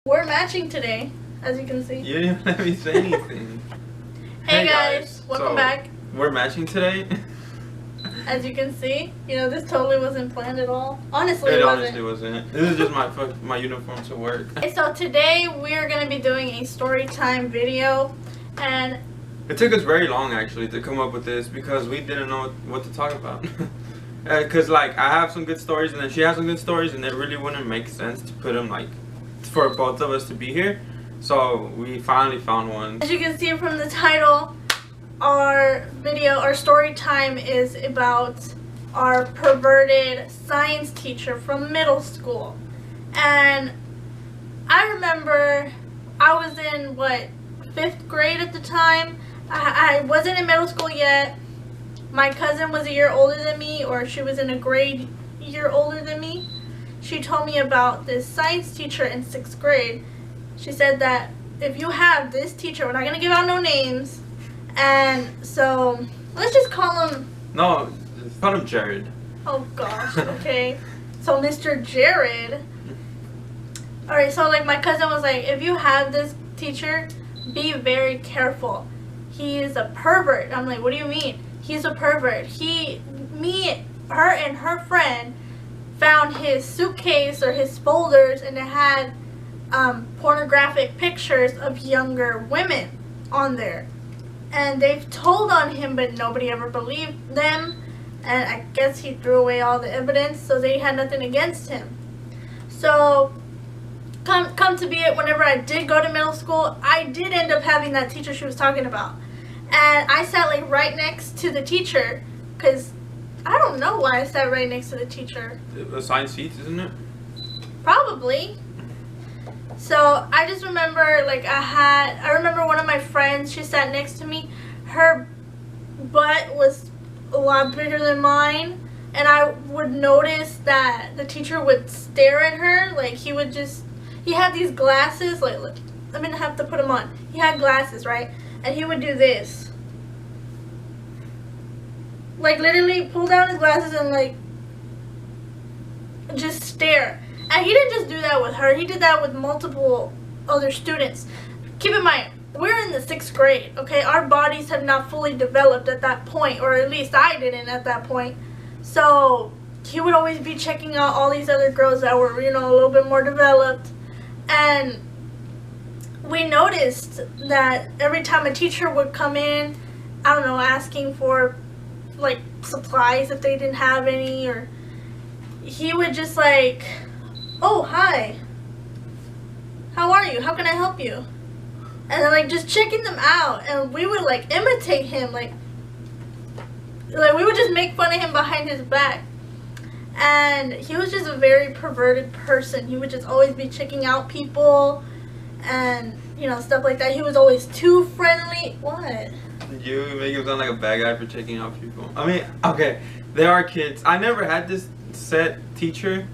We're matching today, as you can see. You didn't even let me say anything. Hey guys, welcome back. We're matching today. As you can see, this totally wasn't planned at all. Honestly, it honestly wasn't. This is just my uniform to work. Okay, so today we're gonna be doing a story time video, and it took us very long actually to come up with this because we didn't know what to talk about. Because I have some good stories and then she has some good stories, and it really wouldn't make sense to put them for both of us to be here. So we finally found one. As you can see from the title, our story time is about our perverted science teacher from middle school. And I remember I was in 5th grade at the time. I wasn't in middle school yet. My cousin was a year older than me, or she was in a grade year older than me. She told me about this science teacher in 6th grade. She said that if you have this teacher, we're not going to give out no names, and so let's just call him... No, call him Jared. Oh gosh, okay. So Mr. Jared. Alright, so my cousin was like, if you have this teacher, be very careful. He is a pervert. I'm like, what do you mean? He's a pervert. Her and her friend found his suitcase or his folders, and it had pornographic pictures of younger women on there. And they've told on him, but nobody ever believed them. And I guess he threw away all the evidence, so they had nothing against him. So, come to be it, whenever I did go to middle school, I did end up having that teacher she was talking about. And I sat right next to the teacher, because I don't know why I sat right next to the teacher. Assigned seats, isn't it? Probably. So I just remember, I remember one of my friends, she sat next to me. Her butt was a lot bigger than mine, and I would notice that the teacher would stare at her. He had these glasses, look, I'm gonna have to put them on. He had glasses, right? And he would do this. Literally pull down his glasses and just stare. And he didn't just do that with her. He did that with multiple other students. Keep in mind, we're in the 6th grade, okay? Our bodies have not fully developed at that point, or at least I didn't at that point. So he would always be checking out all these other girls that were, a little bit more developed. And we noticed that every time a teacher would come in, I don't know, asking for supplies if they didn't have any, or he would just oh, hi, how are you, how can I help you? And then just checking them out, and we would imitate him, we would just make fun of him behind his back. And he was just a very perverted person. He would just always be checking out people and stuff like that. He was always too friendly. What? You make him sound like a bad guy for checking out people. I mean, okay, there are kids. I never had this set teacher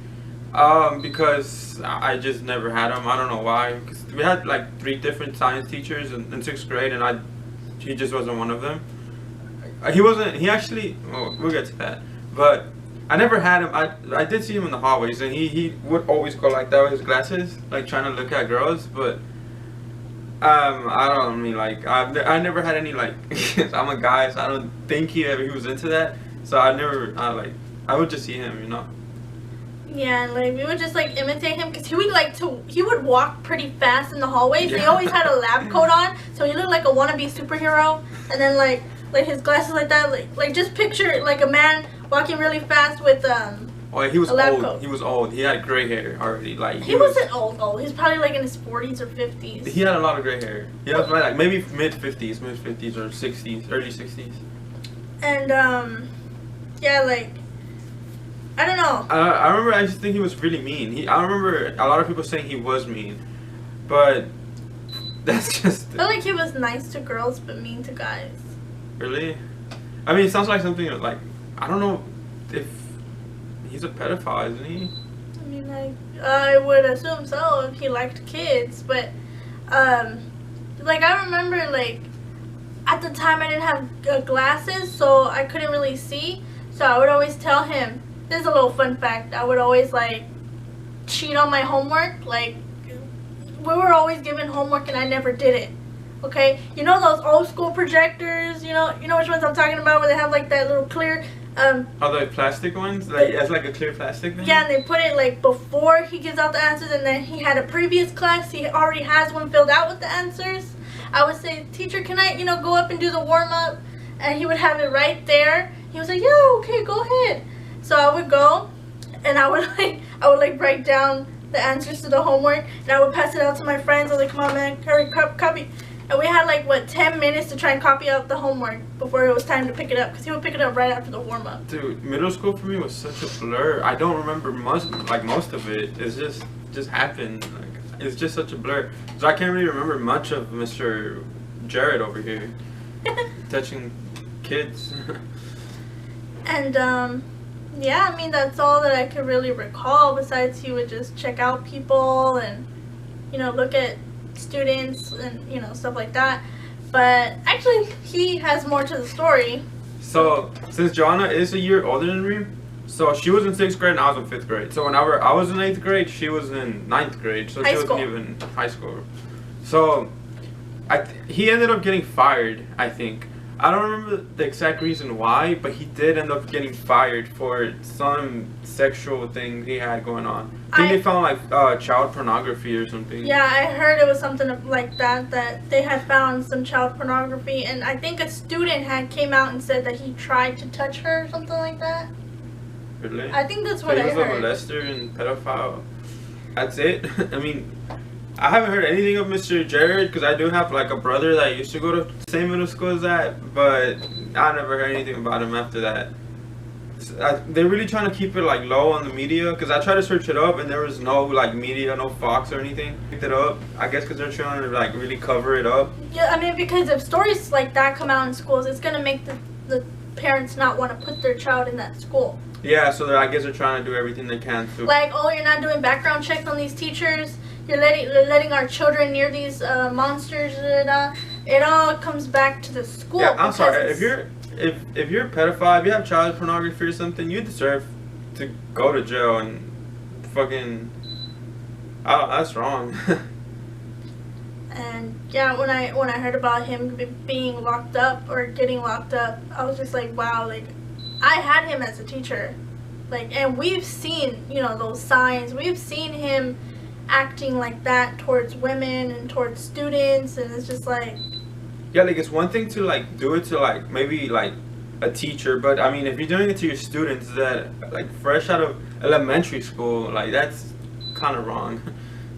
because I just never had him. I don't know why. Because we had 3 different science teachers in 6th grade, and he just wasn't one of them. He actually, we'll get to that. But I never had him. I did see him in the hallways, and he would always go like that with his glasses, trying to look at girls. But I don't mean I never had any I'm a guy, so I don't think he was into that. So I would just see him, Yeah, and we would just imitate him, because he would walk pretty fast in the hallways. Yeah. He always had a lab coat on, so he looked like a wannabe superhero. And then his glasses like that, just picture a man walking really fast with Oh, he was a lab old. coat. He was old. He had gray hair already. He wasn't old. He was probably in his 40s or 50s. He had a lot of gray hair. He was maybe mid-50s or 60s, early 60s. And yeah, I don't know. I remember. I just think he was really mean. I remember a lot of people saying he was mean, but that's just. I feel like he was nice to girls but mean to guys. Really? I mean, it sounds like something I don't know if he's a pedophile, isn't he? I mean, I would assume so if he liked kids, but I remember at the time I didn't have glasses, so I couldn't really see. So I would always tell him. This is a little fun fact. I would always cheat on my homework. We always given homework and I never did it. Okay, you know those old school projectors? You know which ones I'm talking about, where they have like that little clear. Oh, the plastic ones? Like it's like a clear plastic thing? Yeah, and they put it like before he gives out the answers, and then he had a previous class, he already has one filled out with the answers. I would say, teacher, can I, go up and do the warm-up? And he would have it right there. He was like, yeah, okay, go ahead. So I would go, and I would write down the answers to the homework, and I would pass it out to my friends. I was like, come on, man, hurry, copy. And we had 10 minutes to try and copy out the homework before it was time to pick it up, because he would pick it up right after the warm-up. Dude, middle school for me was such a blur. I don't remember most of it. It's just happened. It's just such a blur. So I can't really remember much of Mr. Jared over here touching kids. And yeah, I mean, that's all that I could really recall. Besides, he would just check out people and look at students and stuff like that. But actually, he has more to the story. So since Joanna is a year older than me, so she was in 6th grade and I was in 5th grade. So whenever I was in 8th grade, she was in 9th grade. So she wasn't even high school. So he ended up getting fired, I think. I don't remember the exact reason why, but he did end up getting fired for some sexual thing he had going on. I think they found child pornography or something. Yeah, I heard it was something like that they had found some child pornography, and I think a student had came out and said that he tried to touch her or something like that. Really? I think that's what I heard. He was a molester and pedophile. That's it. I mean, I haven't heard anything of Mr. Jared because I do have a brother that used to go to the same middle school as that, but I never heard anything about him after that. They're really trying to keep it low on the media because I tried to search it up and there was no media, no Fox or anything. Picked it up, I guess because they're trying to really cover it up. Yeah, I mean, because if stories like that come out in schools, it's gonna make the parents not want to put their child in that school. Yeah, so I guess they're trying to do everything they can to. Oh, you're not doing background checks on these teachers. You're letting our children near these monsters. It all comes back to the school. Yeah, I'm sorry. If you're a pedophile, if you have child pornography or something, you deserve to go to jail and fucking. Oh, that's wrong. And yeah, when I heard about him being locked up or getting locked up, I was just like, wow, I had him as a teacher, and we've seen those signs. We've seen him acting like that towards women and towards students, and it's just yeah, it's one thing to do it to maybe a teacher, but I mean if you're doing it to your students that fresh out of elementary school, that's kind of wrong.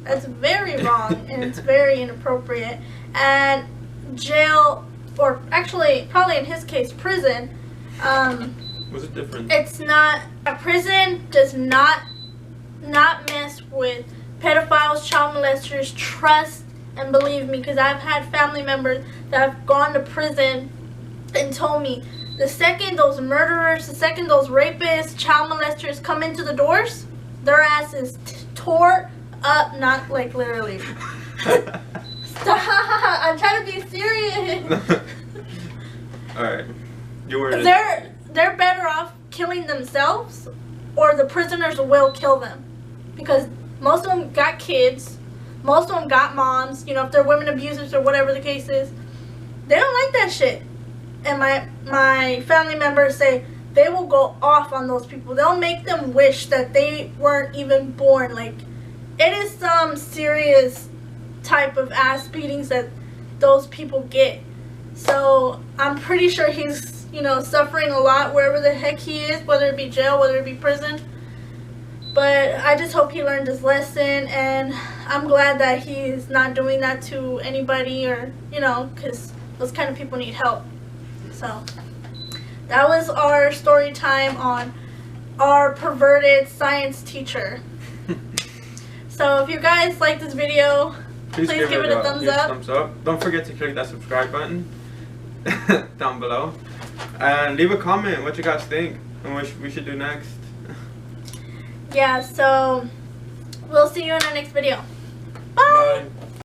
That's very wrong, and it's very inappropriate. And jail, or actually probably in his case prison, was it different? It's not, a prison does not mess with pedophiles, child molesters. Trust and believe me, because I've had family members that have gone to prison and told me the second those murderers, the second those rapists, child molesters come into the doors, their ass is tore up, not literally. Stop! I'm trying to be serious. Alright. You were. They're better off killing themselves, or the prisoners will kill them, because most of them got kids, most of them got moms. If they're women abusers or whatever the case is, they don't like that shit. And my family members say they will go off on those people. They'll make them wish that they weren't even born. It is some serious type of ass beatings that those people get. So I'm pretty sure he's suffering a lot wherever the heck he is, whether it be jail, whether it be prison. But I just hope he learned his lesson, and I'm glad that he's not doing that to anybody, or because those kind of people need help. So that was our story time on our perverted science teacher. So if you guys like this video, please give it a thumbs up. Don't forget to click that subscribe button down below. And leave a comment what you guys think and what we should do next. Yeah, so we'll see you in our next video. Bye! Bye.